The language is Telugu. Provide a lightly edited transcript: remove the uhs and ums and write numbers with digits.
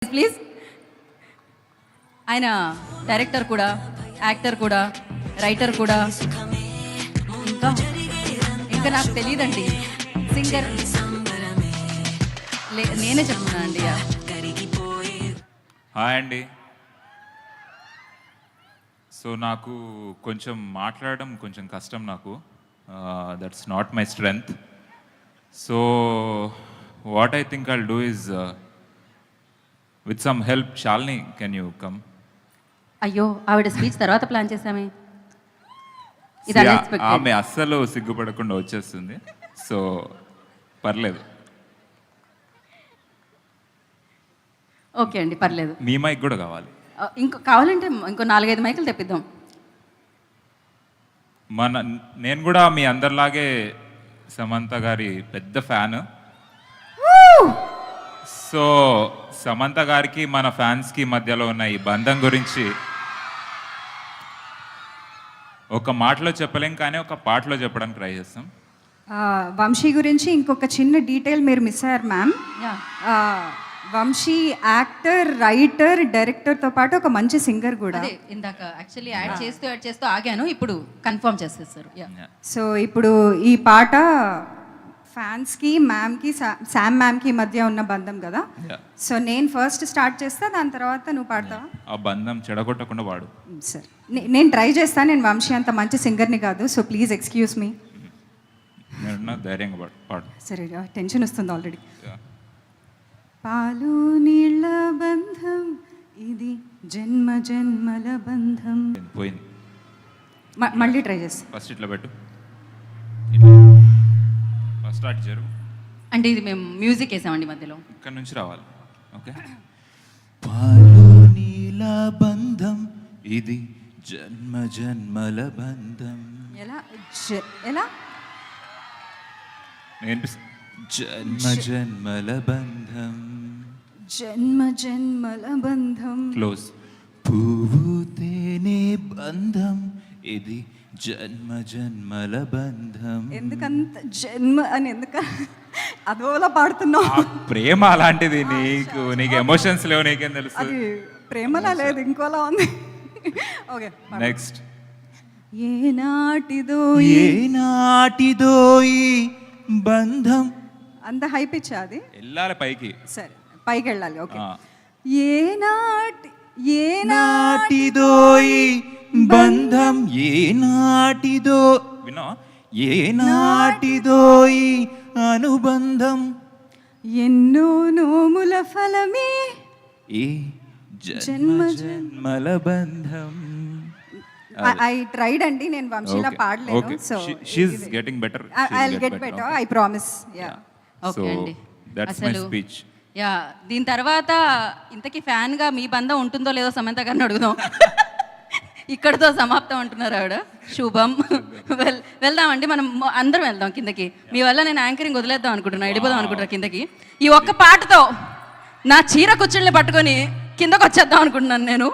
ప్లీజ్. ఆయన డైరెక్టర్ కూడా, యాక్టర్ కూడా, రైటర్ కూడా, ఇంకా ఇంకా నాకు తెలియదండి, సింగర్. నేనే చెప్తున్నా అండి. హాయ్ అండి. సో నాకు కొంచెం మాట్లాడడం కొంచెం కష్టం నాకు. That's not my strength. So what I think I'll do is with some help. Shalini, can you come? అయ్యో, ఆవిడ స్పీచ్ తర్వాత ప్లాన్ చేసామే. ఆమె అస్సలు సిగ్గుపడకుండా వచ్చేస్తుంది. సో పర్లేదు. ఓకే అండి, పర్లేదు. మీ మైక్ కూడా కావాలి. ఇంకో కావాలంటే ఇంకో 4-5 మైకులు తెప్పిద్దాం. నేను కూడా మీ అందరిలాగే సమంత గారి పెద్ద ఫ్యాన్. సో సమంత గారికి మన ఫ్యాన్స్కి మధ్యలో ఉన్న ఈ బంధం గురించి ఒక మాటలో చెప్పలేం, కానీ ఒక పాటలో చెప్పడానికి ట్రై చేస్తాం. వంశీ గురించి ఇంకొక చిన్న డీటెయిల్ మీరు మిస్ అయ్యారు మ్యామ్. వంశీ యాక్టర్, రైటర్, డైరెక్టర్తో పాటు ఒక మంచి సింగర్ కూడా. ఇందాక యాక్చువల్లీ యాడ్ చేస్తూ ఆగాను, ఇప్పుడు కన్ఫర్మ్ చేసేస్తారు. సో ఇప్పుడు ఈ పాట ఫ్యాన్స్కి, మ్యామ్కి, శామ్ మ్యామ్కి మధ్య ఉన్న బంధం కదా. సో నేను ఫస్ట్ స్టార్ట్ చేస్తా, దాని తర్వాత నువ్వు పాడతావా? ఆ బంధం చెడగొట్టకుండా వాడు. సరే, నేను ట్రై చేస్తాను. నేను వంశీ అంత మంచి సింగర్ని కాదు, సో ప్లీజ్ ఎక్స్క్యూజ్ మీ. ధైర్యంగా పాడు. సరే, టెన్షన్ వస్తుంది ఆల్రెడీ. పాలు నీళ్ళ బంధం ఇది, జన్మ జన్మల బంధం. పోయింది. మళ్ళీ ట్రై చేస్తా. ఫస్ట్ ఇట్లా పెట్టు, ఫస్ట్ స్టార్ట్ జరుగు. అంటే ఇది మేము మ్యూజిక్ వేసామండి మధ్యలో, ఇక్కడ నుంచి రావాలి. ఓకే. పాలు నీళ్ళ బంధం ఇది, జన్మ జన్మల బంధం. ఎలా జన్మ జన్మల బంధం, జన్మ జన్మల బంధం. క్లోజ్. పువ్వు తేనె బంధం ఇది, జన్మ జన్మల బంధం. ఎందుకంత జన్మ అని అదోలా పాడుతున్నావు? ప్రేమ అలాంటిది. నీకు ఎమోషన్స్ లేవు, నీకేం తెలుసు? అది ప్రేమలా లేదు, ఇంకోలా ఉంది. Okay, next. ఏనాటిదో ఏనాటిదో ఈ బంధం. అంత హై పిచ్ అది? వెళ్ళాలి పైకి. సరే, పైకి వెళ్ళాలి. ఓకే. ఏనాటిదో ఈ బంధం, ఏనాటిదో వినో, ఏనాటిదో ఈ అనుబంధం, ఎన్నో నోముల ఫలమే ఈ జన్మ జన్మల బంధం. ఐ ట్రైడ్ అండి, నేను వంశీలా పాడలేను. So she is getting better. I will get better, I promise. Yeah, okay అండి. That's my speech. యా, దీని తర్వాత ఇంతకీ ఫ్యాన్గా మీ బంధం ఉంటుందో లేదో సమంత గారిని అడుగుదాం. ఇక్కడితో సమాప్తం అంటున్నారు ఆవిడ. శుభం. వెళ్దామండి, మనం అందరం వెళ్దాం కిందకి. మీ వల్ల నేను యాంకరింగ్ వదిలేద్దాం అనుకుంటున్నా, వెళ్ళిపోదాం అనుకుంటున్నా కిందకి. ఈ ఒక్క పాటతో నా చీర కుచ్చుల్ని పట్టుకొని కిందకు వచ్చేద్దాం అనుకుంటున్నాను నేను.